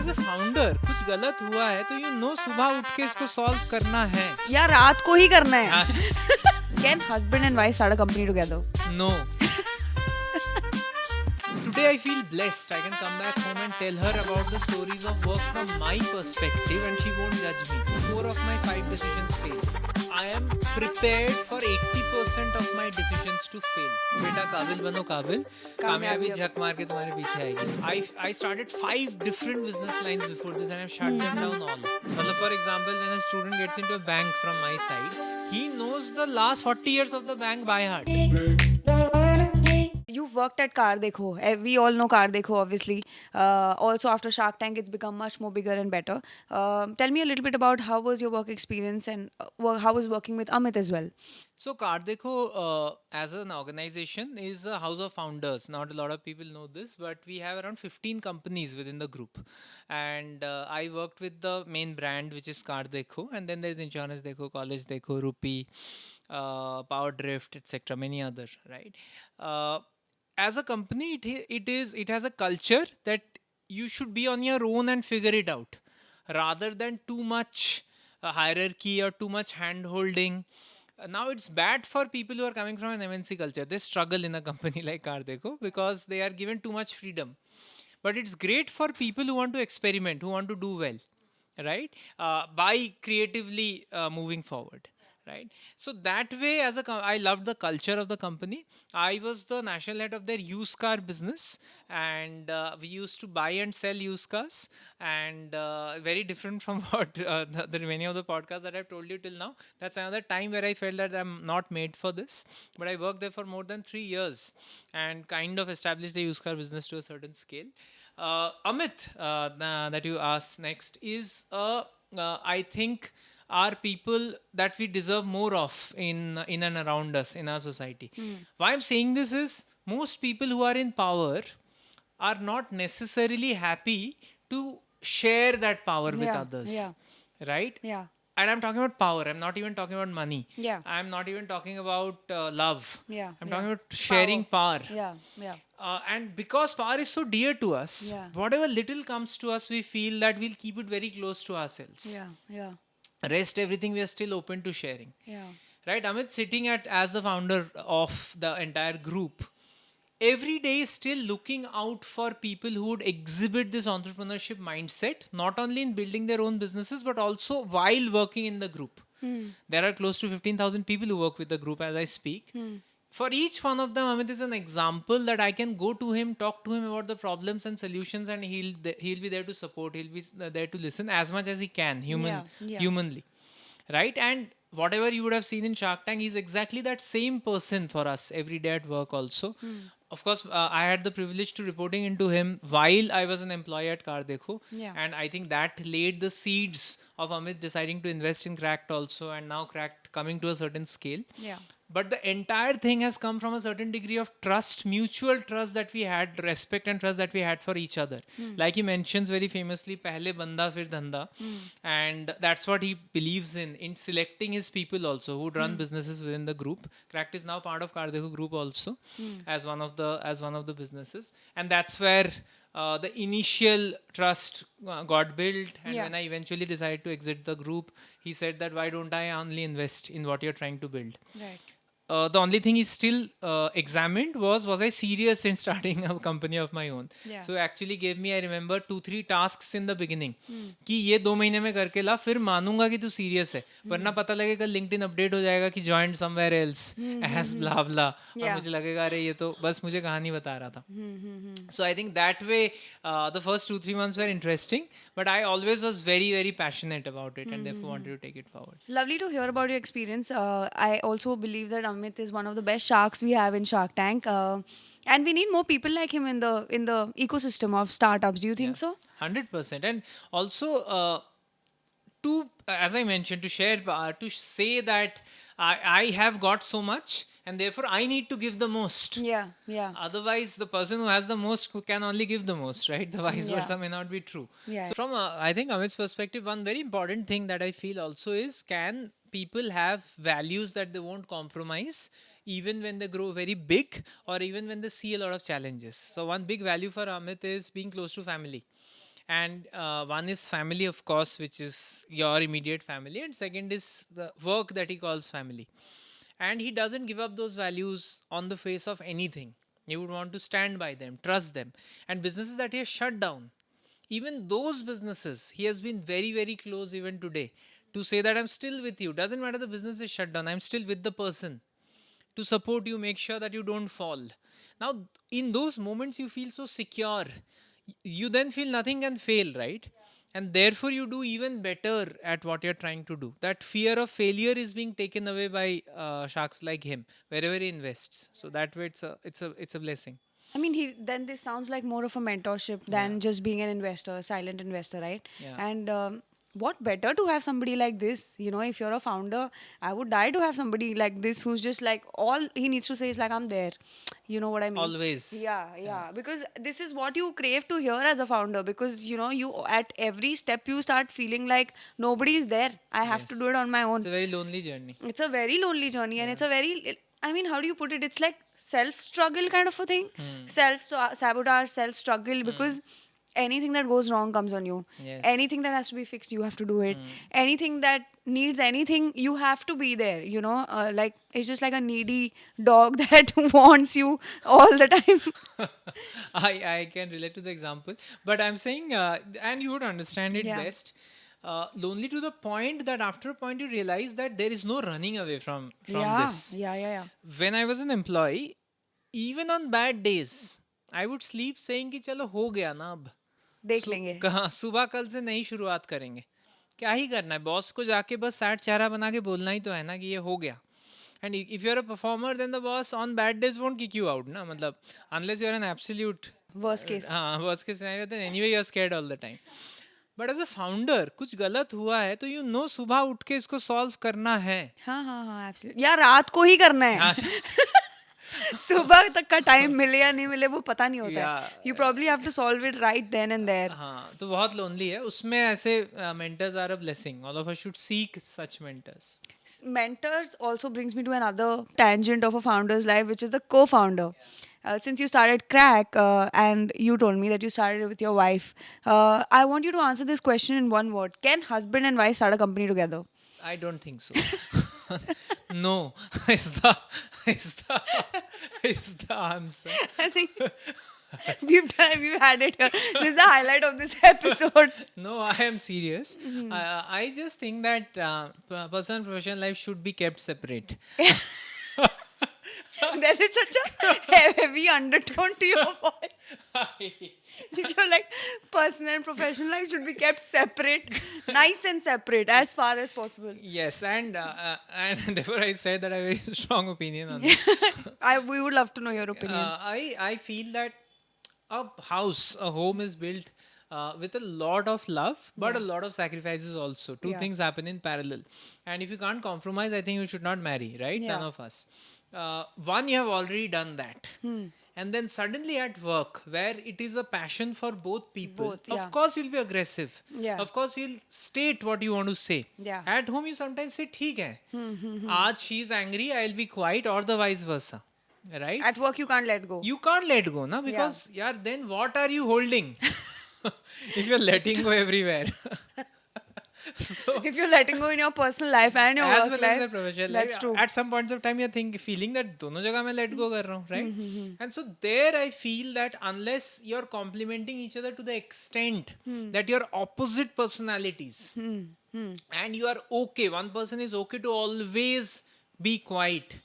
As a founder कुछ गलत हुआ है तो यू नो सुबह उठ के इसको सॉल्व करना है या रात को ही करना है. हाँ, Can husband and wife start a company together? no. Today I feel blessed. I can come back home and tell her about the stories of work from my perspective and she won't judge me. 4 of my 5 decisions failed. I am prepared for 80% of my decisions to fail. बेटा काबिल बनो काबिल, कामयाबी झक मार के तुम्हारे पीछे आएगी. I started 5 different business lines before this and I've shut them down all. मतलब for example, when a student gets into a bank from my side, he knows the last 40 years of the bank by heart. You worked at Car Dekho. We all know Car Dekho, obviously. Also, after Shark Tank, it's become much more bigger and better. Tell me a little bit about how was your work experience and how was working with Amit as well. So Car Dekho as an organization is a house of founders. Not a lot of people know this, but we have around 15 companies within the group. And I worked with the main brand, which is Car Dekho. And then there's Insurance Dekho, College Dekho, Rupee, Power Drift, etc. Many others, right? As a company, it has a culture that you should be on your own and figure it out, rather than too much hierarchy or too much hand holding. Now it's bad for people who are coming from an MNC culture. They struggle in a company like Car Dekho because they are given too much freedom. But it's great for people who want to experiment, who want to do well, right? By creatively moving forward, right? So that way, I loved the culture of the company. I was the national head of their used car business, and we used to buy and sell used cars. And very different from what the many of the podcasts that I've told you till now. That's another time where I felt that I'm not made for this. But I worked there for more than 3 years and kind of established the used car business to a certain scale. Amit, that you asked next is, I think, are people that we deserve more of in and around us in our society. Why I'm saying this is most people who are in power are not necessarily happy to share that power with Yeah, others, yeah. right? Yeah. And I'm talking about power. I'm not even talking about money. Yeah. I'm not even talking about love. Yeah, I'm yeah. talking about sharing power. Yeah, yeah. And because power is so dear to us, Yeah. whatever little comes to us, we feel that we'll keep it very close to ourselves. Yeah, yeah, Rest everything we are still open to sharing. yeah. Right? Amit sitting as the founder of the entire group, every day is still looking out for people who would exhibit this entrepreneurship mindset, not only in building their own businesses, but also while working in the group. There are close to 15,000 people who work with the group as I speak. For each one of them, Amit is an example that I can go to him, talk to him about the problems and solutions, and he'll be there to support. He'll be there to listen as much as he can, humanly, right? And whatever you would have seen in Shark Tank, he's exactly that same person for us every day at work also. Of course, I had the privilege to reporting into him while I was an employee at Car Dekho. Yeah. And I think that laid the seeds of Amit deciding to invest in Cracked also, and now Cracked coming to a certain scale. Yeah. But the entire thing has come from a certain degree of trust, mutual trust that we had, respect and trust that we had for each other. Like he mentions very famously, pehle banda fir dhanda. And that's what he believes in selecting his people also who would run businesses within the group. Cracked is now part of Car Dekho group also as one of the businesses. And that's where the initial trust got built. And Yeah. when I eventually decided to exit the group, he said that why don't I only invest in what you're trying to build? Right. The only thing he still examined was I serious in starting a company of my own? Yeah. So actually gave me, I remember, 2-3 tasks in the beginning. कि ये 2 महीने में करके ला, फिर मानूंगा कि तू serious है, वरना पता लगेगा लिंक्डइन अपडेट हो जाएगा कि joined somewhere else as blah blah. और Yeah. मुझे लगेगा अरे ये तो बस मुझे कहानी बता रहा था. So I think that way the first 2-3 months were interesting, but I always was very very passionate about it and therefore wanted to take it forward. Lovely to hear about your experience. I also believe that Amit is one of the best sharks we have in Shark Tank, and we need more people like him in the ecosystem of startups. Do you think so? 100%. And also to as I mentioned, to share to say that I have got so much and therefore I need to give the most. Yeah, yeah. Otherwise, the person who has the most can only give the most, right? The vice Yeah. versa may not be true. Yeah. So from I think Amit's perspective, one very important thing that I feel also is, can people have values that they won't compromise even when they grow very big or even when they see a lot of challenges? So one big value for Amit is being close to family. And one is family, of course, which is your immediate family, and second is the work that he calls family. And he doesn't give up those values on the face of anything. He would want to stand by them, trust them. And businesses that he has shut down, even those businesses, he has been very, very close even today to say that I'm still with you. Doesn't matter the business is shut down, I'm still with the person to support you, make sure that you don't fall. Now, in those moments, you feel so secure. You then feel nothing can fail, right? And therefore, you do even better at what you're trying to do. That fear of failure is being taken away by sharks like him wherever he invests. So that way, it's a blessing. I mean, then this sounds like more of a mentorship than just being an investor, a silent investor, right? Yeah. And what better to have somebody like this? You know, if you're a founder, I would die to have somebody like this who's just like all he needs to say is like, I'm there. You know what I mean? Always. Yeah. Because this is what you crave to hear as a founder. Because you know, you at every step you start feeling like nobody is there. I have to do Yes. it on my own. It's a very lonely journey. It's a very lonely journey, and it's a very, I mean, how do you put it? It's like self struggle kind of a thing. Self sabotage, self struggle, because anything that goes wrong comes on you. Yes. Anything that has to be fixed, you have to do it. Anything that needs anything, you have to be there. You know, like it's just like a needy dog that wants you all the time. I can relate to the example, but I'm saying, and you would understand it Yeah. best. Lonely to the point that after a point you realize that there is no running away from this. Yeah. When I was an employee, even on bad days, I would sleep saying कि चलो हो गया ना अब. देख लेंगे. कहाँ सुबह कल से नई शुरुआत करेंगे. क्या ही करना है बॉस को जाके बस सैड चेहरा बना के बोलना ही तो है ना कि ये हो गया. And if you're a performer, then the boss on bad days won't kick you out, na? मतलब unless you're an absolute Worst case. हाँ worst case scenario, then anyway you're scared all the time. But as a founder, कुछ गलत हुआ है तो you know सुबह उठ के इसको solve करना है. हाँ, absolutely. यार रात को ही करना है. हाँ, सुबह तक का टाइम मिले या नहीं मिले वो पता नहीं होता है. Yeah. You probably have to solve it right then and there. हाँ तो बहुत lonely है. उसमें ऐसे mentors are a blessing. All of us should seek such mentors. Mentors also brings me to another tangent of a founder's life, which is the co-founder. Since you started Crack and you told me that you started with your wife, I want you to answer this question in one word. Can husband and wife start a company together? I don't think so. No, is the is the is the answer. I think we've had it here. This is the highlight of this episode. No, I am serious. I just think that personal and professional life should be kept separate. There is such a heavy undertone to your voice. You're like, personal and professional life should be kept separate, nice and separate as far as possible. Yes, and therefore I said that I have a very strong opinion on that. We would love to know your opinion. I feel that a home is built with a lot of love, but a lot of sacrifices also. Two things happen in parallel. And if you can't compromise, I think you should not marry, right? None Yeah. of us. One, you have already done that. And then suddenly at work, where it is a passion for both people, Both, yeah. of course you'll be aggressive. Yeah. Of course you'll state what you want to say. Yeah. At home, you sometimes say, ठीक है. आज she's angry, I'll be quiet, or the vice versa. Right? At work, you can't let go. You can't let go, na? Because then what are you holding? If you're letting go everywhere. So If you're letting go in your personal life and your as work well life, as the professional that's life, true. at some points of time you're feeling that दोनों जगह मैं let go कर रहा हूँ, right? And so there I feel that unless you're complementing each other to the extent that you're opposite personalities and you are okay, one person is okay to always be quiet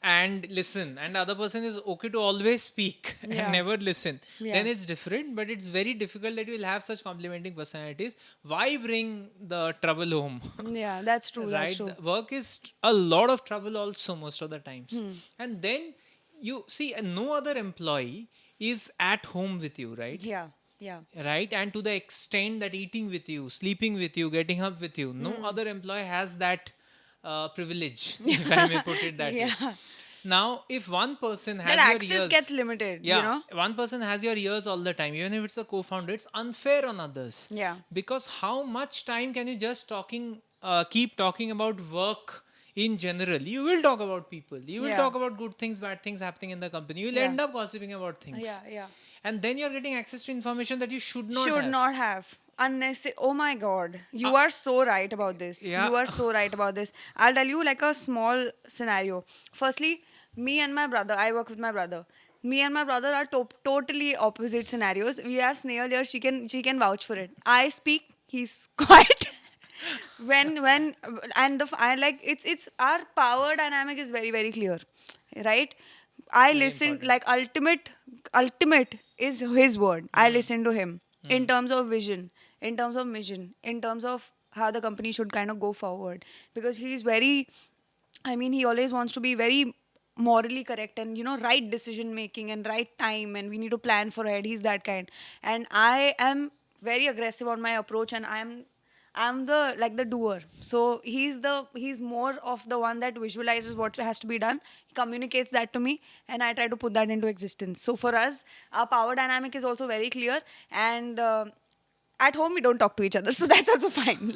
and listen, and the other person is okay to always speak Yeah. and never listen, Yeah. then it's different. But it's very difficult that you will have such complementing personalities. Why bring the trouble home? Yeah, that's true. That's Right? true. The work is a lot of trouble also most of the times. And then you see, no other employee is at home with you, right? Yeah. Right? And to the extent that eating with you, sleeping with you, getting up with you, no other employee has that privilege, if I may put it that way. Yeah. Now, if one person has That your access ears, gets limited, yeah, you know? one person has your ears all the time, even if it's a co-founder, it's unfair on others. Yeah. Because how much time can you just keep talking about work in general? You will talk about people. You will Yeah. talk about good things, bad things happening in the company. You will Yeah. end up gossiping about things. Yeah. and then you're getting access to information that you should not Should have. not have unnecessary. Oh my god, you are so right about this. Yeah. You are so right about this. I'll tell you like a small scenario. Firstly, me and my brother, I work with my brother. Me and my brother are totally opposite scenarios. We have Snail here, she can vouch for it. I speak, he's quiet. when and I like it's our power dynamic is very very clear, right? I Very listen, important. like ultimate is his word. I listen to him in terms of vision, in terms of mission, in terms of how the company should kind of go forward, because he's very, I mean, he always wants to be very morally correct and right decision making and right time, and we need to plan for ahead. He's that kind, and I am very aggressive on my approach, and I'm the like the doer. So he's more of the one that visualizes what has to be done. He communicates that to me, and I try to put that into existence. So for us, our power dynamic is also very clear, and at home we don't talk to each other, so that's also fine.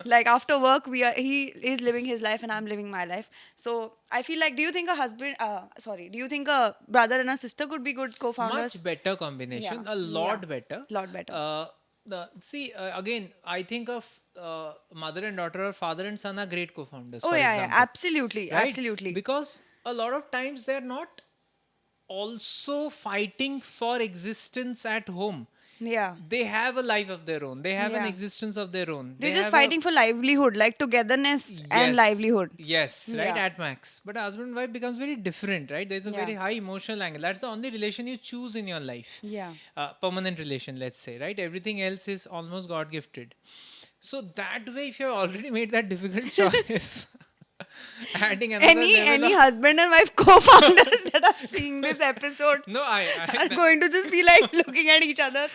Like after work, he is living his life and I'm living my life. So I feel like, do you think a husband do you think a brother and a sister could be good co-founders? Much better combination, Yeah, a lot yeah, better. lot better. Again, I think of mother and daughter or father and son are great co-founders, Oh for yeah, yeah, example. absolutely, Right? absolutely. Because a lot of times they're not also fighting for existence at home. Yeah. They have a life of their own. They have an Yeah. existence of their own. They're They just have a fighting for livelihood, like togetherness and yes, livelihood. yes, right, Yeah. at max. But husband and wife becomes very different, right? There's a Yeah. very high emotional angle. That's the only relation you choose in your life. Yeah. Permanent relation, let's say, right? Everything else is almost God gifted. So that way, if you've already made that difficult choice, adding another level Any of husband and wife co-founders that are seeing this episode no, are going to just be like looking at each other.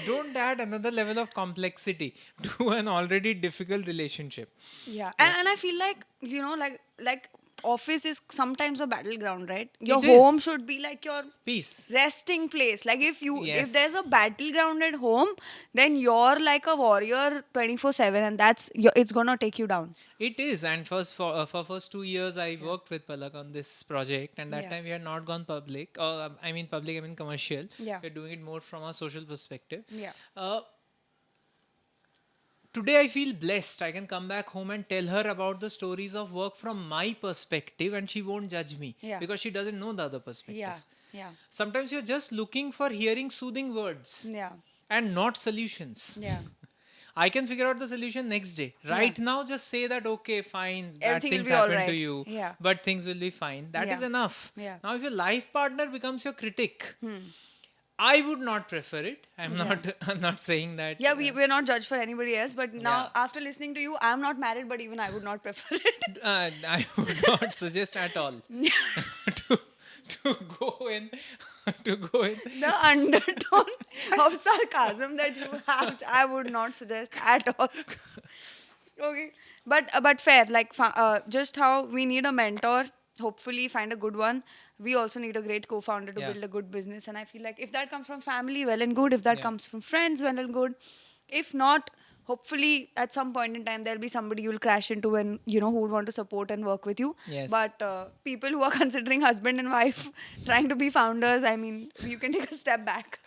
don't add another level of complexity to an already difficult relationship. Yeah. And I feel like, like office is sometimes a battleground, right? Your It home is. should be like your Peace. resting place. Like if there's Yes. a battleground at home, then you're like a warrior 24/7, and it's gonna take you down. It is, and for first 2 years I worked with Palak on this project, and that Yeah. time we had not gone public. I mean public, I mean commercial. Yeah. We're doing it more from a social perspective. Yeah. Uh, Today I feel blessed. I can come back home and tell her about the stories of work from my perspective, and she won't judge me Yeah. because she doesn't know the other perspective. Yeah. Yeah. Sometimes you're just looking for hearing soothing words Yeah. and not solutions. Yeah. I can figure out the solution next day. Right now, just say that, okay, fine, that Everything will things be all happen to right. you, Yeah. but things will be fine. That is Yeah. enough. Yeah. Now, if your life partner becomes your critic, I would not prefer it. I'm not. I'm not saying that. Yeah, we're not judged for anybody else, but now Yeah. after listening to you, I'm not married, but even I would not prefer it. I would not suggest at all to to go in to go in. The undertone of sarcasm that you have, I would not suggest at all. Okay, but fair. Like just how we need a mentor. Hopefully, find a good one. We also need a great co-founder to Yeah. build a good business. And I feel like if that comes from family, well and good. If that Yeah. comes from friends, well and good. If not, hopefully at some point in time there'll be somebody you'll crash into and who would want to support and work with you. Yes. But people who are considering husband and wife trying to be founders, I mean, you can take a step back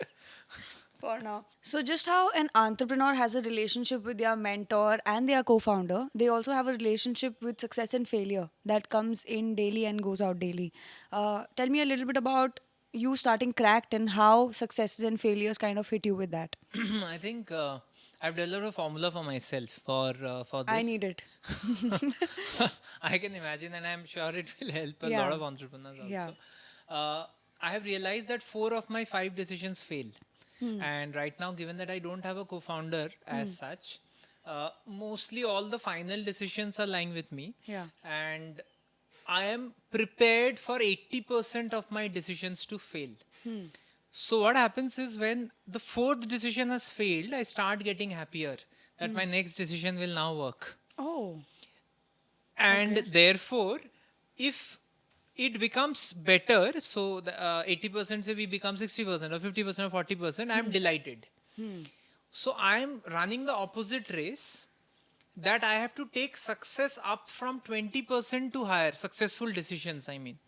for now. So, just how an entrepreneur has a relationship with their mentor and their co founder, they also have a relationship with success and failure that comes in daily and goes out daily. Tell me a little bit about you starting Cracked and how successes and failures kind of hit you with that. I think I've developed a formula for myself for this. I need it. I can imagine, and I'm sure it will help a Yeah. lot of entrepreneurs also. Yeah. I have realized that 4 of my 5 decisions fail. Hmm. And right now, given that I don't have a co-founder as such, mostly all the final decisions are lying with me. Yeah. And I am prepared for 80% of my decisions to fail. Hmm. So what happens is when the fourth decision has failed, I start getting happier that my next decision will now work. Oh. And therefore, if it becomes better, so the 80% say we become 60% or 50% or 40%, I'm delighted. So I'm running the opposite race, that I have to take success up from 20% to higher, successful decisions, I mean,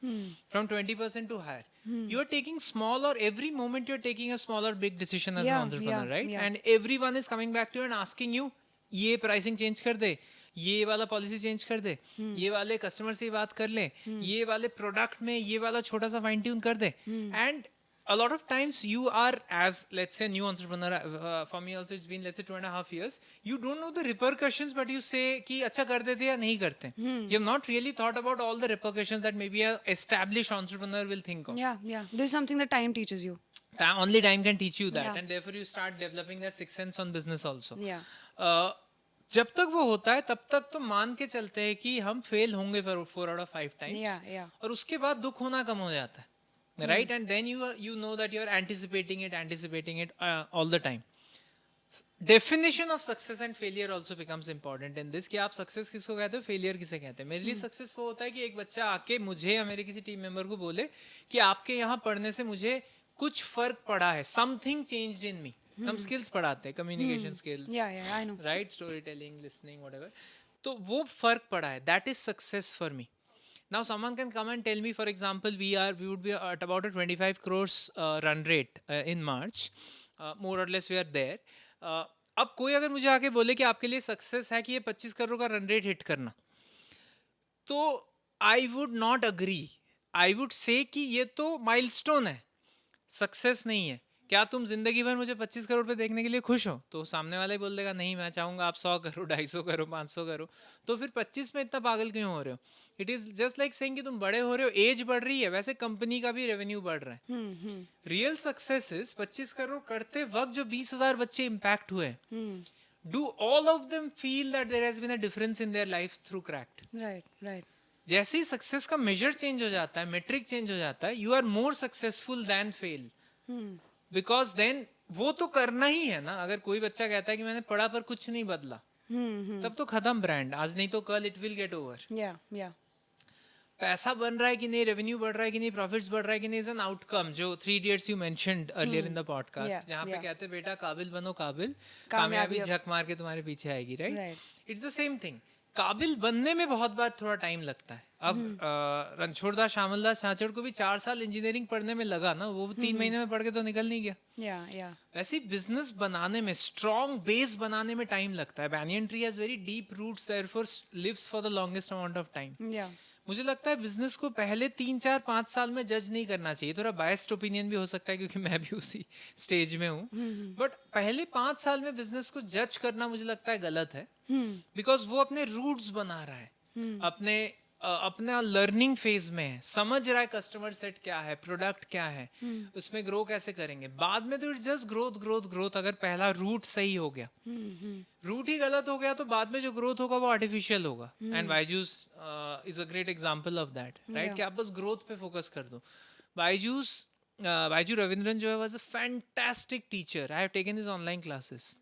from 20% to higher. You are taking small, or every moment you're taking a small or big decision as an Yeah, entrepreneur, yeah, right? yeah. And everyone is coming back to you and asking you, ये pricing change कर दे, ये वाला policy change कर दे, ये वाले customer से बात कर ले, ये वाले प्रोडक्ट में ये वाला छोटा सा फाइन ट्यून कर दे. And a lot of times you are, as let's say, new entrepreneur, for me also it's been, let's say, 2.5 years, you don't know the repercussions, but you say कि अच्छा कर देते या नहीं करते. You have not really thought about all the repercussions that maybe a established entrepreneur will think of. Yeah. This is something that time teaches you. Only time can teach you that. Yeah. And therefore you start developing that sixth sense on business also. Yeah. जब तक वो होता है तब तक तो मान के चलते हैं कि हम फेल होंगे 4 out of 5 times. Yeah. और उसके बाद दुख होना कम हो जाता है, right? And then you know that you are anticipating it all the time. Definition of success and failure also becomes important in this, कि आप success किसको कहते हो, failure किसे कहते हैं. मेरे लिए success वो होता है कि एक बच्चा आके मुझे या मेरे किसी टीम मेंबर को बोले कि आपके यहाँ पढ़ने से मुझे कुछ फर्क पड़ा है, something changed in me. हम skills पढ़ाते हैं, communication skills, Yeah, I know. right? Storytelling, listening, whatever. तो वो फर्क पड़ा है. That is success for me. Now someone can come and tell me, for example, we would be at about a 25 crores run rate in March, more or less we are there. अब कोई अगर मुझे आके बोले कि आपके लिए success है कि ये 25 करोड़ का रन रेट हिट करना, तो I would not agree. I would say कि ये तो माइलस्टोन है, सक्सेस नहीं है. क्या तुम जिंदगी भर मुझे 25 करोड़ पे देखने के लिए खुश हो? तो सामने वाला ही बोल देगा नहीं, मैं चाहूंगा आप 100 करो, 250 करो, 500 करो. तो फिर 25 में इतना पागल क्यों हो रहे हो? It is just like saying कि तुम बड़े हो रहे हो, एज बढ़ रही है, वैसे कंपनी का भी रेवेन्यू बढ़ रहा है. रियल सक्सेस इज 25 करोड़ करते वक्त जो 20,000 बच्चे इम्पैक्ट हुए, do all of them feel that there has been a difference in their life through cracked? Right. जैसे ही सक्सेस का मेजर चेंज हो जाता है, मेट्रिक चेंज हो जाता है, you are more successful than fail. Because then वो तो करना ही है ना. अगर कोई बच्चा कहता है कि मैंने पढ़ा पर कुछ नहीं बदला, तब तो खत्म ब्रांड. आज नहीं तो call it will get over. Yeah. पैसा बन रहा है कि नहीं, रेवेन्यू बढ़ रहा है कि नहीं, प्रॉफिट्स बढ़ रहा है कि नहीं, इज एन आउटकम. जो 3 Idiots you mentioned earlier in the podcast, जहाँ पे कहते हैं बेटा काबिल बनो काबिल, कामयाबी झक मार के तुम्हारे पीछे आएगी, right? It's the same thing. काबिल बनने में बहुत बार थोड़ा टाइम लगता है. अब रणछोड़दास श्यामलदास छाछड़ को भी 4 साल इंजीनियरिंग पढ़ने में लगा ना, वो 3 महीने में पढ़ के तो निकल नहीं गया. Yeah. वैसे ही बिजनेस बनाने में, स्ट्रॉन्ग बेस बनाने में टाइम लगता है. Banyan tree has very deep roots, therefore lives for the longest amount of time. Yeah. मुझे लगता है बिजनेस को पहले 3, 4, 5 साल में जज नहीं करना चाहिए. थोड़ा बायस्ड ओपिनियन भी हो सकता है क्योंकि मैं भी उसी स्टेज में हूँ, बट पहले 5 साल में बिजनेस को जज करना मुझे लगता है गलत है. बिकॉज वो अपने रूट्स बना रहा है, अपना लर्निंग फेज में है, समझ रहा है कस्टमर सेट क्या है, प्रोडक्ट क्या है, उसमें ग्रो कैसे करेंगे. बाद में तो इट्स जस्ट ग्रोथ. अगर पहला रूट सही हो गया, रूट ही गलत हो गया, तो बाद में जो ग्रोथ होगा वो आर्टिफिशियल होगा. And Byju's is a great example of that, right? कि आप बस ग्रोथ पे फोकस कर दो. बायजू रविंद्रन जो है was a fantastic teacher. I have taken his online classes.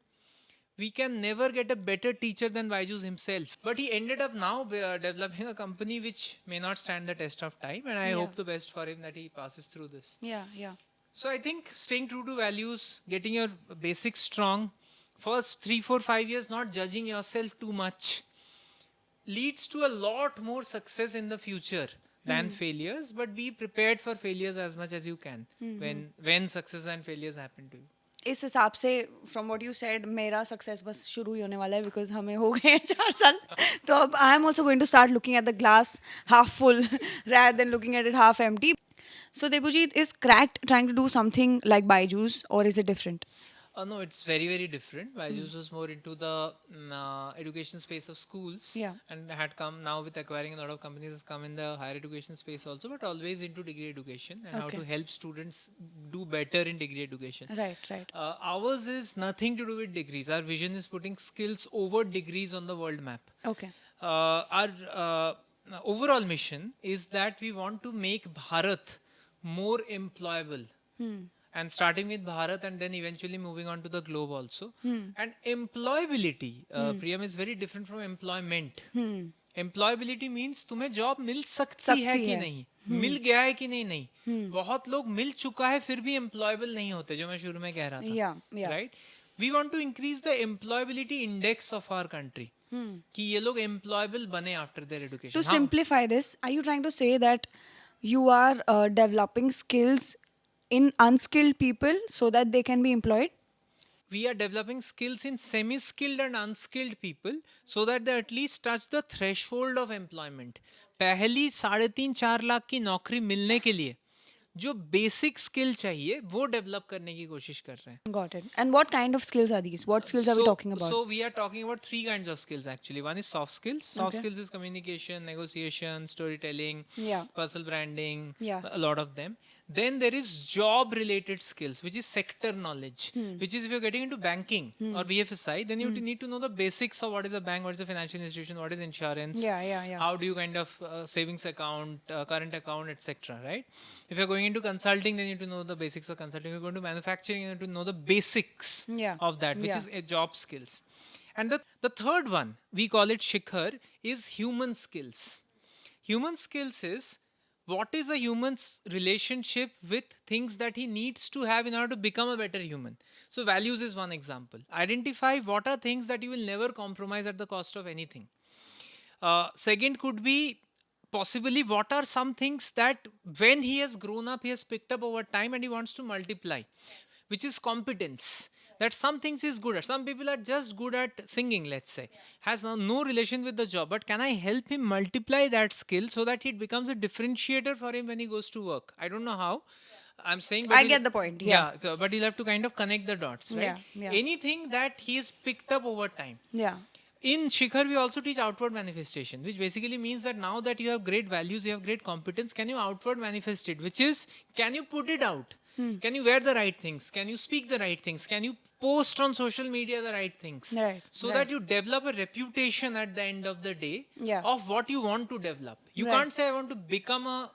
We can never get a better teacher than Byju's himself, but he ended up now developing a company which may not stand the test of time, and I hope the best for him that he passes through this. Yeah. So I think staying true to values, getting your basics strong, first 3, 4, 5 years not judging yourself too much, leads to a lot more success in the future than failures. But be prepared for failures as much as you can when success and failures happen to you. इस हिसाब से from what you said मेरा success बस शुरू ही होने वाला है, because हमें हो गए हैं 4 साल. तो अब I am also going to start looking at the glass half full rather than looking at it half empty. So Debuji, is Cracked trying to do something like Byju's, or is it different? No, it's very, very different. Byju's was more into the education space of schools. Yeah. And had come now with acquiring a lot of companies, has come in the higher education space also, but always into degree education and how to help students do better in degree education. Right. Ours is nothing to do with degrees. Our vision is putting skills over degrees on the world map. Okay. Our overall mission is that we want to make Bharat more employable. And starting with Bharat and then eventually moving on to the globe also. And employability, Priyam, is very different from employment. Employability means तुम्हें job मिल सकती है कि नहीं, मिल गया है कि नहीं. बहुत लोग मिल चुका है फिर भी employable नहीं होते, जो मैं शुरू में कह रहा था. Yeah. Right? We want to increase the employability index of our country. कि ये लोग employable बने after their education. To simplify this, are you trying to say that you are developing skills in unskilled people so that they can be employed? We are developing skills in semi skilled and unskilled people so that they at least touch the threshold of employment. पहली 3.5-4 लाख की नौकरी मिलने के लिए जो basic skill चाहिए वो develop करने की कोशिश कर रहे हैं. Got it. And what kind of skills are these? What skills are we talking about? So we are talking about 3 kinds of skills actually. One is soft skills. Soft Okay. skills is communication, negotiation, storytelling, Yeah. personal branding, Yeah. a lot of them. Then there is job related skills, which is sector knowledge, which is if you're getting into banking or BFSI, then you need to know the basics of what is a bank, what is a financial institution, what is insurance, Yeah. how do you kind of savings account, current account, etc. Right? If you're going into consulting, then you need to know the basics of consulting. If you're going to manufacturing, you need to know the basics Yeah. of that, which Yeah. is job skills. And the third one, we call it Shikhar, is human skills. Human skills is what is a human's relationship with things that he needs to have in order to become a better human. So values is one example. Identify what are things that you will never compromise at the cost of anything. Second could be possibly what are some things that when he has grown up, he has picked up over time and he wants to multiply, which is competence. That some things is good at. Some people are just good at singing, let's say, has no relation with the job, but can I help him multiply that skill so that it becomes a differentiator for him when he goes to work? I don't know how. I'm saying, but I get the point. Yeah. but he'll have to kind of connect the dots, right? Yeah. Anything that he's picked up over time. Yeah. In Shikhar, we also teach outward manifestation, which basically means that now that you have great values, you have great competence, can you outward manifest it? Which is, can you put it out? Can you wear the right things? Can you speak the right things? Can you post on social media the right things? Right, So right. that you develop a reputation at the end of the day Yeah. of what you want to develop. You Right. can't say, I want to become a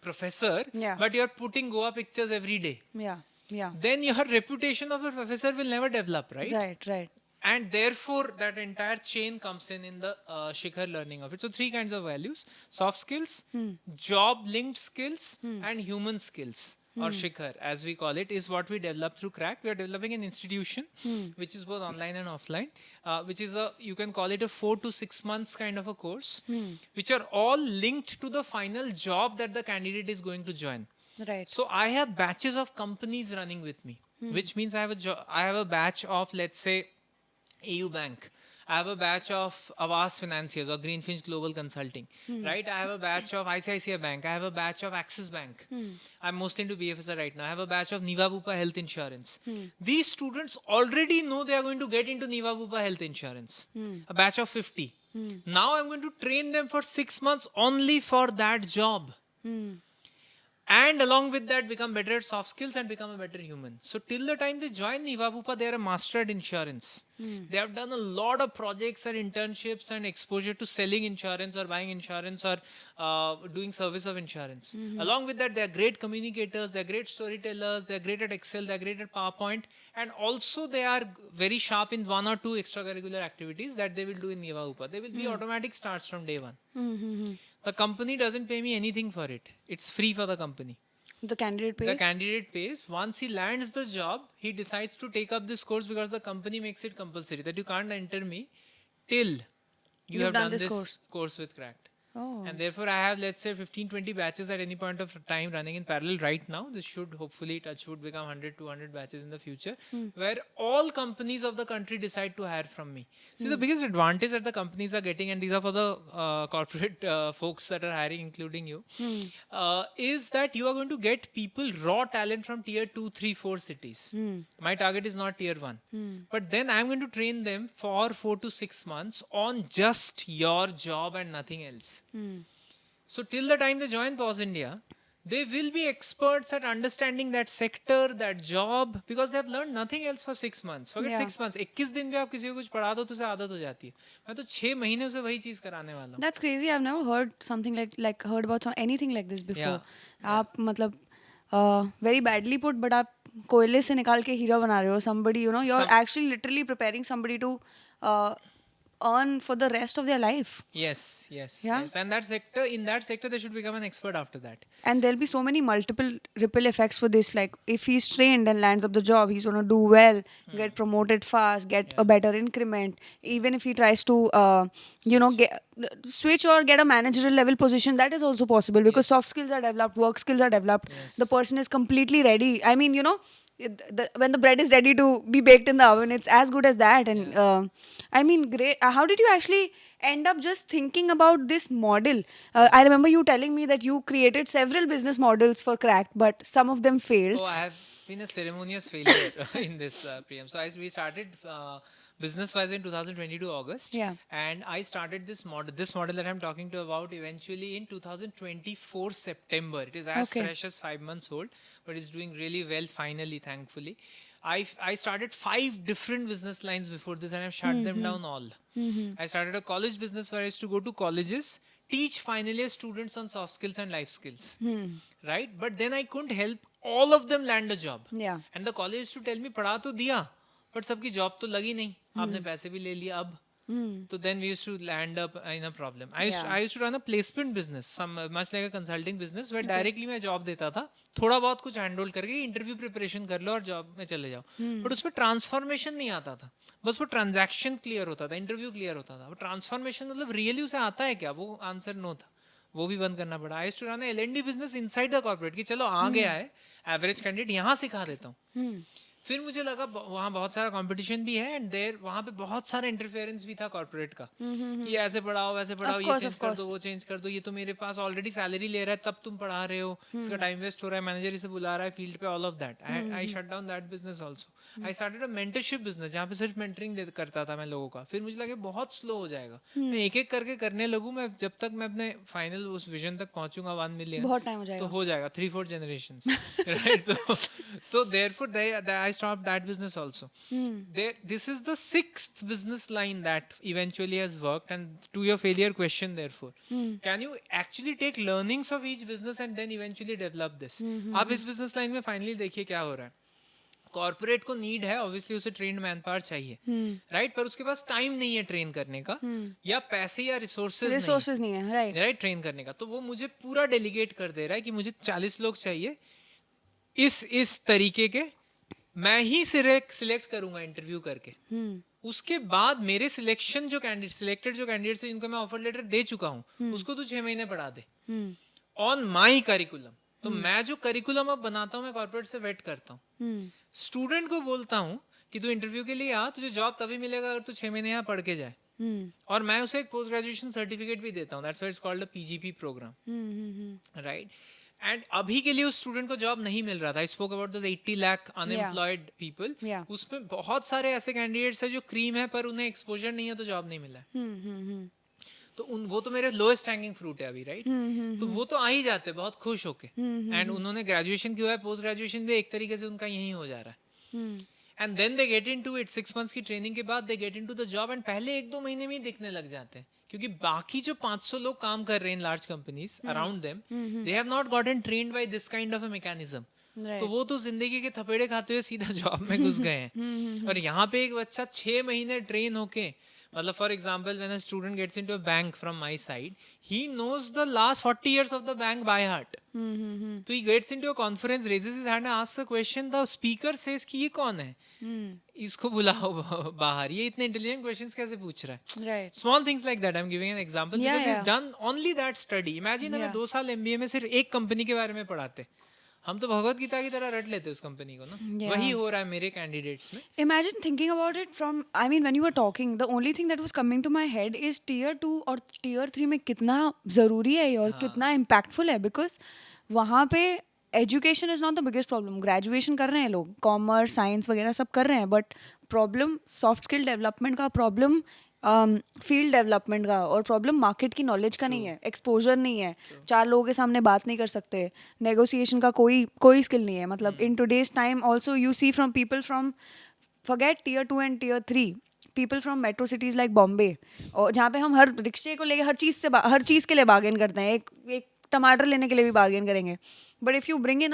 professor, Yeah. but you're putting Goa pictures every day. Yeah. Then your reputation of a professor will never develop, right? Right. And therefore that entire chain comes in the Shikhar learning of it. So 3 kinds of values: soft skills, job linked skills, and human skills, or Shikhar as we call it, is what we develop through Crack. We are developing an institution which is both online and offline, which is you can call it a 4 to 6 months kind of a course, which are all linked to the final job that the candidate is going to join. Right. So I have batches of companies running with me, which means I have a batch of, let's say, AU Bank. I have a batch of Avas Financiers or Greenfinch Global Consulting, right? I have a batch of ICICI Bank. I have a batch of Axis Bank. I'm mostly into BFSI right now. I have a batch of Niva Bupa Health Insurance. These students already know they are going to get into Niva Bupa Health Insurance. A batch of 50. Now I'm going to train them for 6 months only for that job. And along with that, become better at soft skills and become a better human. So till the time they join Niva Bupa, they are a master at insurance. They have done a lot of projects and internships and exposure to selling insurance or buying insurance or doing service of insurance. Along with that, they are great communicators, they are great storytellers, they are great at Excel, they are great at PowerPoint, and also they are very sharp in 1 or 2 extracurricular activities that they will do in Niva Bupa. They will be automatic starts from day one. The company doesn't pay me anything for it. It's free for the company. The candidate pays? The candidate pays. Once he lands the job, he decides to take up this course because the company makes it compulsory that you can't enter me till you have done this course with Cracked. Oh. And therefore, I have, let's say, 15-20 batches at any point of time running in parallel right now. This should hopefully, touch wood, become 100-200 batches in the future, where all companies of the country decide to hire from me. See, the biggest advantage that the companies are getting, and these are for the corporate folks that are hiring, including you, is that you are going to get people, raw talent from tier 2, 3, 4 cities. My target is not tier 1. But then I'm going to train them for 4 to 6 months on just your job and nothing else. So till the time they join Pause India, they will be experts at understanding that sector, that job, because they have learned nothing else for 6 months. Forget 6 months. 21 दिन भी आप किसी को कुछ पढ़ा दो तो उसे आदत हो जाती है. मैं तो 6 महीने उसे वही चीज कराने वाला हूँ. That's crazy. I've never heard something heard about anything like this before. आप मतलब very badly put, but आप कोयले से निकाल के हीरा बना रहे हो. Somebody, you're actually literally preparing somebody to earn for the rest of their life. Yes, yes, Yeah. yes. And in that sector, they should become an expert after that. And there'll be so many multiple ripple effects for this. Like if he's trained and lands up the job, he's gonna do well, get promoted fast, get a Yeah. better increment. Even if he tries to, get switch or get a managerial level position, that is also possible because Yes. soft skills are developed, work skills are developed. The Yes. person is completely ready. I mean, when the bread is ready to be baked in the oven, it's as good as that. And Yeah. I mean, great. How did you actually end up just thinking about this model? I remember you telling me that you created several business models for Cracked, but some of them failed. Oh, I have been a ceremonious failure in this, Priyam. So we started business-wise in 2022 August, Yeah. and I started this model. This model that I'm talking to about eventually in 2024 September. It is as Okay. fresh as 5 months old, but it's doing really well. Finally, thankfully, I started 5 different business lines before this, and I've shut them down all. I started a college business where I used to go to colleges, teach final year students on soft skills and life skills, right? But then I couldn't help all of them land a job. Yeah. And the college used to tell me पढ़ा तो दिया, but सबकी job तो लगी नहीं, आपने पैसे भी ले लिया अब. So then we used to land up in a problem. I used to run a placement business, much like a consulting business, where directly मैं job देता था, थोड़ा बहुत कुछ handle करके interview preparation कर लो और job में चले जाओ. But उसमें transformation नहीं आता था, बस वो transaction clear होता था, interview clear होता था. वो transformation मतलब really उसे आता है क्या? वो answer no था. वो भी बंद करना पड़ा. I used to run a L&D business inside the corporate कि चलो आ गया है एवरेज कैंडिडेट, यहाँ सिखा देता हूँ. फिर मुझे लगा वहाँ बहुत सारा कंपटीशन भी है एंड देयर वहाँ पे बहुत सारा इंटरफेरेंस भी था कॉर्पोरेट का कि ऐसे पढ़ाओ वैसे पढ़ाओ, ये चेंज कर दो वो चेंज कर दो, ये तो मेरे पास ऑलरेडी सैलरी ले रहा है तब तुम पढ़ा रहे हो, इसका टाइम वेस्ट हो रहा है, मैनेजर इसे बुला रहा है फील्ड पे, all of that. I shut down that business also. I started a mentorship business जहाँ पे सिर्फ मेंटरिंग करता था मैं लोगों का. फिर मुझे लगा बहुत स्लो हो जाएगा, मैं एक एक करके करने लगूँ, मैं जब तक मैं अपने फाइनल उस विजन तक पहुंचूंगा 1 मिलियन बहुत टाइम हो तो जाएगा. हो जाएगा 3-4 generations. Right? So therefore I stopped that business also. This is the 6th business line that eventually has worked. And to your failure question, therefore, can you actually take learnings of each business and then eventually develop this? आप इस business line में finally देखिए क्या हो रहा है. Corporate को need है, ऑब्वियसली उसे ट्रेंड मैन पावर चाहिए, राइट, पर उसके पास टाइम नहीं है ट्रेन करने का, या पैसे या रिसोर्सेज नहीं है, राइट. राइट, ट्रेन करने का. तो वो मुझे पूरा डेलीगेट कर दे रहा है कि मुझे 40 लोग चाहिए इस तरीके के, मैं ही सिलेक्ट करूंगा इंटरव्यू करके. उसके बाद मेरे सिलेक्टेड जो कैंडिडेट्स हैं जिनको मैं ऑफर लेटर दे चुका हूँ, उसको तू 6 महीने पढ़ा दे ऑन माई करिकुलम. तो मैं जो करिकुलम अब बनाता हूँ मैं कॉर्पोरेट से वेट करता हूँ. स्टूडेंट को बोलता हूँ कि तू इंटरव्यू के लिए आ, तुझे जॉब तभी मिलेगा अगर तू 6 महीने यहाँ पढ़ के जाए. और मैं उसे एक पोस्ट ग्रेजुएशन सर्टिफिकेट भी देता हूँ. That's why it's called a PGP program, right. And अभी के लिए उस स्टूडेंट को जॉब नहीं मिल रहा था. I spoke about those 80 lakh unemployed people. उसमें बहुत सारे ऐसे कैंडिडेट्स हैं जो क्रीम है पर उन्हें एक्सपोजर नहीं है तो जॉब नहीं मिला है. तो वो तो मेरे लोएस्ट हैंगिंग फ्रूट है अभी, राइट. तो वो तो आ ही जाते बहुत खुश होके, एंड उन्होंने ग्रेजुएशन किया है, पोस्ट ग्रेजुएशन भी एक तरीके से उनका यही हो जा रहा है. And then they get into it. 6 months की ट्रेनिंग के बाद they get into the job, and पहले 1-2 महीने में ही दिखने लग जाते हैं क्योंकि बाकी जो 500 लोग काम कर रहे हैं in large companies around them, they have not gotten trained by this kind of a mechanism. तो वो तो जिंदगी के थपेड़े खाते हुए सीधा जॉब में घुस गए हैं. और यहाँ पे एक बच्चा 6 महीने ट्रेन होके, मतलब for example when a student gets into a bank from my side, he knows the last 40 years of the bank by heart. तो he gets into a conference, raises his hand, asks a question, the speaker says कि ये कौन है, इसको बुलाओ बाहर, ये इतने इंटेलिजेंट क्वेश्चंस कैसे पूछ रहा है. Right. Small things like that, I am giving an example because he has done only that study. Imagine हमें 2 साल एमबीए में सिर्फ एक कंपनी के बारे में पढ़ाते, हम तो भगवत गीता की तरह रट लेते उस कंपनी को ना. वही हो रहा है मेरे कैंडिडेट्स में. Imagine thinking about it from, I mean, when you were talking, the only thing that was coming to my head is tier 2 और tier 3 में कितना ज़रूरी है ये और कितना impactful है, because वहाँ पे education is not the biggest problem. Graduation कर रहे हैं लोग, कॉमर्स साइंस वगैरह सब कर रहे हैं, but problem soft skill development का, प्रॉब्लम फील्ड डेवलपमेंट का, और प्रॉब्लम मार्केट की नॉलेज का नहीं है, एक्सपोजर नहीं है, 4 लोगों के सामने बात नहीं कर सकते, नेगोशिएशन का कोई स्किल नहीं है. मतलब in today's time also you see from people from, forget tier 2 and tier 3, people from metro cities like Bombay, और जहाँ पे हम हर रिक्शे को लेके हर चीज़ के लिए बार्गेन करते हैं, एक टमाटर लेने के लिए भी बार्गेन करेंगे. But if you bring in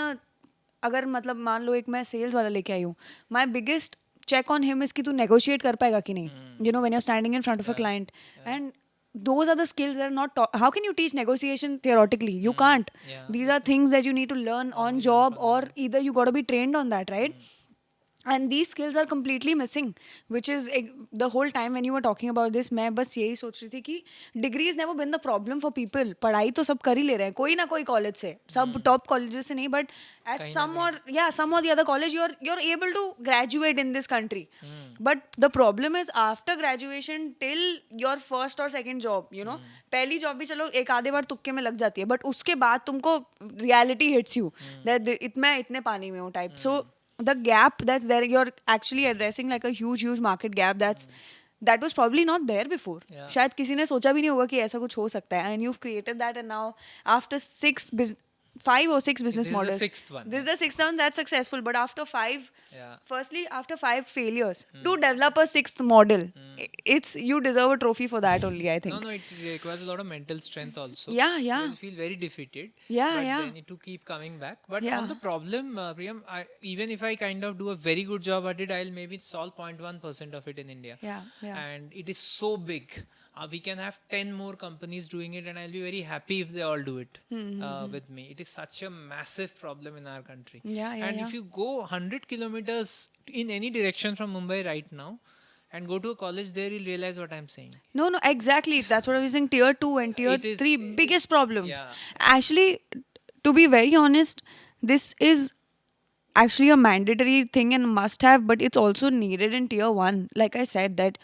अगर मतलब मान लो एक मैं सेल्स वाला लेके आई हूँ, my biggest check on him is कि तू negotiate कर पाएगा कि नहीं. You know, when you're standing in front of a client. And those are the skills that are not taught. How can you teach negotiation theoretically? You can't. Yeah. These are things that you need to learn on job, or either you got to be trained on that, right? And these skills are completely missing, which is the whole time when you were talking about this, मैं बस यही सोच रही थी कि degrees never been the problem for people. पढ़ाई तो सब कर ही ले रहे हैं, कोई ना कोई कॉलेज से, सब टॉप कॉलेजेस से नहीं, but at some or the other college you're able to graduate in this country. But the problem is after graduation till your first or second job, you know, पहली job भी चलो एक आधे बार तुक्के में लग जाती है, बट उसके बाद तुमको reality hits you that मैं इतने पानी में हूँ type. So the gap that's there, you're actually addressing like a huge market gap that was probably not there before. शायद किसी ने सोचा भी नहीं होगा कि ऐसा कुछ हो सकता है, and you've created that, and now after 5 or 6 business This is the models. sixth one. This is the sixth one that's successful, but after 5, Yeah. firstly, after 5 failures, to develop a sixth model, it's you deserve a trophy for that only, I think. No, it requires a lot of mental strength also. Yeah. You feel very defeated. Yeah, but yeah. then to keep coming back. But Yeah. on the problem, Priyam, even if I kind of do a very good job at it, I'll maybe solve 0.1% of it in India. Yeah. And it is so big. We can have 10 more companies doing it, and I'll be very happy if they all do it with me. It is such a massive problem in our country. Yeah, And if you go 100 kilometers in any direction from Mumbai right now, and go to a college there, you'll realize what I'm saying. No, exactly. That's what I was saying. Tier 2 and tier It is- 3 biggest problems. Yeah. Actually, to be very honest, this is actually a mandatory thing and must have, but it's also needed in tier 1. Like I said, that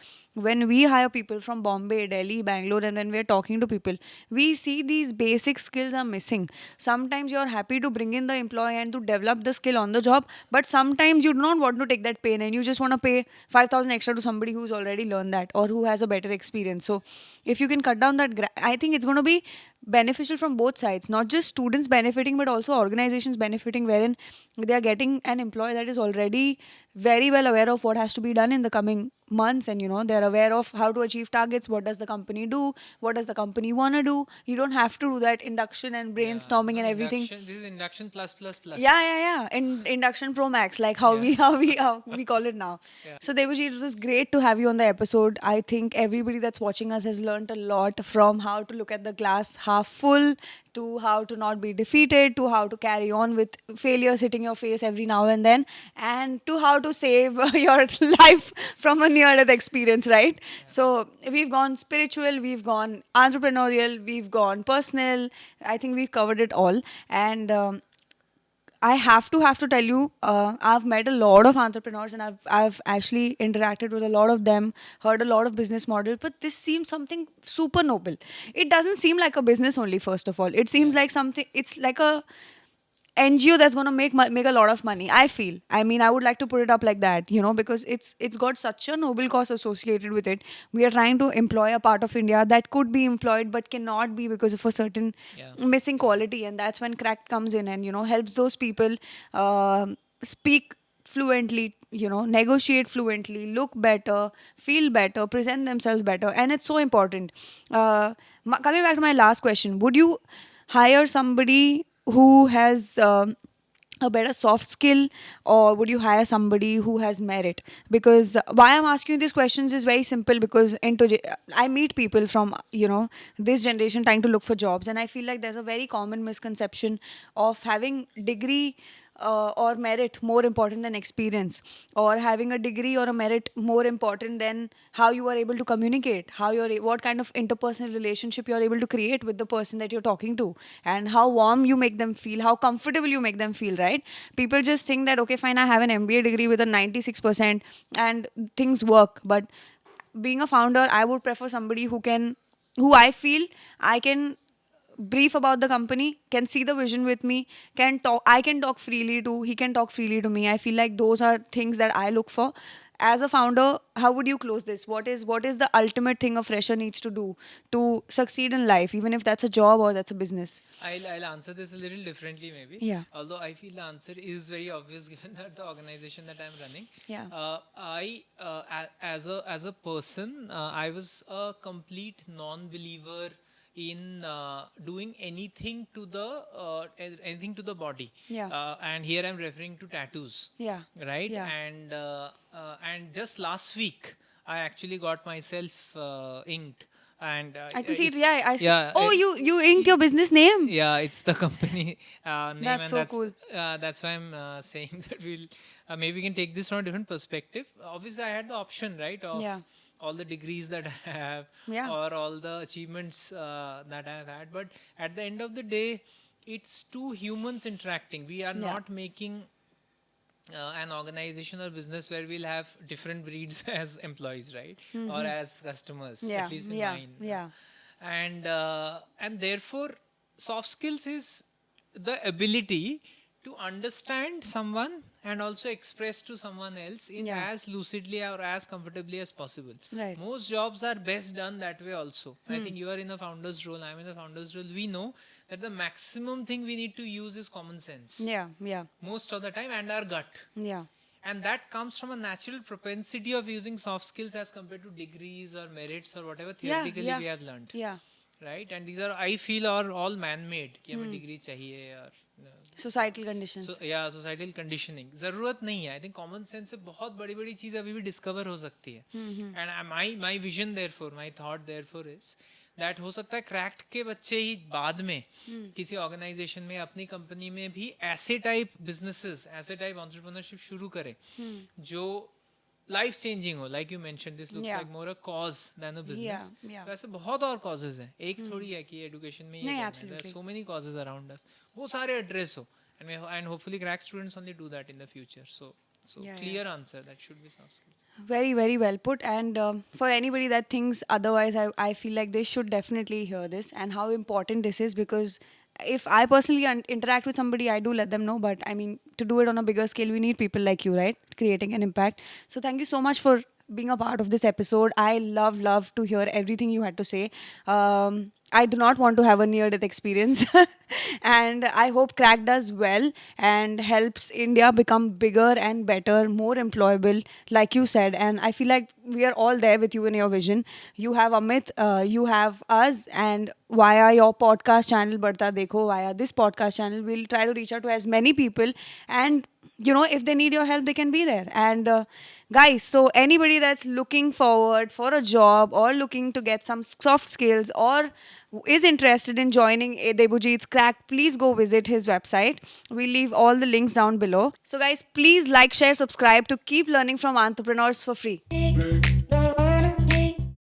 when we hire people from Bombay, Delhi, Bangalore, and when we're talking to people, we see these basic skills are missing. Sometimes you're happy to bring in the employee and to develop the skill on the job, but sometimes you do not want to take that pain and you just want to pay 5,000 extra to somebody who's already learned that or who has a better experience. So if you can cut down that, I think it's going to be beneficial from both sides, not just students benefiting but also organizations benefiting, wherein they are getting an employee that is already very well aware of what has to be done in the coming months, and you know, they're aware of how to achieve targets, what does the company do, what does the company want to do. You don't have to do that induction and brainstorming and everything. This is induction plus. Yeah. Induction Pro Max, like how we call it now. So Devaji, it was great to have you on the episode. I think everybody that's watching us has learned a lot, from how to look at the glass half full, to how to not be defeated, to how to carry on with failures hitting your face every now and then, and to how to save your life from a near-death experience, right? So we've gone spiritual, we've gone entrepreneurial, we've gone personal. I think we've covered it all. And I have to tell you, I've met a lot of entrepreneurs and I've actually interacted with a lot of them, heard a lot of business models, but this seems something super noble. It doesn't seem like a business only, first of all. It seems like something, it's like a NGO that's going to make a lot of money, I feel. I mean, I would like to put it up like that, you know, because it's got such a noble cause associated with it. We are trying to employ a part of India that could be employed but cannot be because of a certain missing quality, and that's when Cracked comes in and, you know, helps those people speak fluently, you know, negotiate fluently, look better, feel better, present themselves better, and it's so important. Coming back to my last question, would you hire somebody who has a better soft skill, or would you hire somebody who has merit? Because why I'm asking you these questions is very simple, because I meet people from, you know, this generation trying to look for jobs, and I feel like there's a very common misconception of having degree or merit more important than experience, or having a degree or a merit more important than how you are able to communicate, what kind of interpersonal relationship you're able to create with the person that you're talking to, and how warm you make them feel, how comfortable you make them feel, right? People just think that, okay, fine, I have an MBA degree with a 96% and things work. But being a founder, I would prefer somebody who I feel I can brief about the company, can see the vision with me, I can talk freely to, he can talk freely to me. I feel like those are things that I look for. As a founder, how would you close this? What is the ultimate thing a fresher needs to do to succeed in life, even if that's a job or that's a business? I'll answer this a little differently, maybe. Yeah. Although I feel the answer is very obvious given that the organization that I'm running. Yeah. As a person, I was a complete non-believer in doing anything to the body. Yeah. And here I'm referring to tattoos. Yeah. Right. Yeah. And just last week I actually got myself inked. And I can see it. it's- Yeah, I see. yeah, Oh, it- you inked your business name. yeah, it's the company name. That's And so cool. that's why I'm saying that we'll maybe we can take this from a different perspective. Obviously, I had the option, right, of Yeah. all the degrees that I have, Yeah. or all the achievements that I have had. But at the end of the day, it's two humans interacting. We are Yeah. not making an organization or business where we'll have different breeds as employees, right, or as customers. Mm-hmm. Yeah. At least in Yeah. mine. Yeah. And therefore soft skills is the ability to understand someone and also express to someone else in Yeah. as lucidly or as comfortably as possible. Right. Most jobs are best done that way also. I think you are in a founder's role, I'm in a founder's role. We know that the maximum thing we need to use is common sense Yeah. Yeah. most of the time, and our gut. Yeah. And that comes from a natural propensity of using soft skills as compared to degrees or merits or whatever Yeah. theoretically Yeah. we have learned. Yeah. Right. And these are, I feel, are all man-made कि हमें degree चाहिए और Societal conditions. so yeah, societal conditioning. जरूरत नहीं है. I think common sense से बहुत बड़ी चीज अभी भी discover हो सकती है. And my vision therefore, my thought therefore is that हो सकता है cracked के बच्चे ही बाद में किसी organization में अपनी company में भी ऐसे type businesses, ऐसे type entrepreneurship शुरू करें जो life changing हो. Like you mentioned, this looks Yeah. like more a cause than a business. Yeah, yeah. तो ऐसे बहुत और causes हैं. एक थोड़ी है कि education में ये नहीं, करना है. absolutely. There are so many causes around us. वो सारे address हो. And hopefully crack students only do that in the future. So Yeah, clear answer. That should be soft skills. Very, very well put. And for anybody that thinks otherwise, I feel like they should definitely hear this and how important this is, because if I personally interact with somebody, I do let them know. But I mean, to do it on a bigger scale, we need people like you, right? Creating an impact. So thank you so much for being a part of this episode. I love to hear everything you had to say. I do not want to have a near-death experience. And I hope Crack does well and helps India become bigger and better, more employable, like you said. And I feel like we are all there with you in your vision. You have Amit, you have us, and via your podcast channel, Badhta Dekho, via this podcast channel, we'll try to reach out to as many people. And if they need your help, they can be there. And guys, so anybody that's looking forward for a job or looking to get some soft skills or is interested in joining Debujit's Crack, please go visit his website. We'll leave all the links down below. So guys, please like, share, subscribe to keep learning from entrepreneurs for free.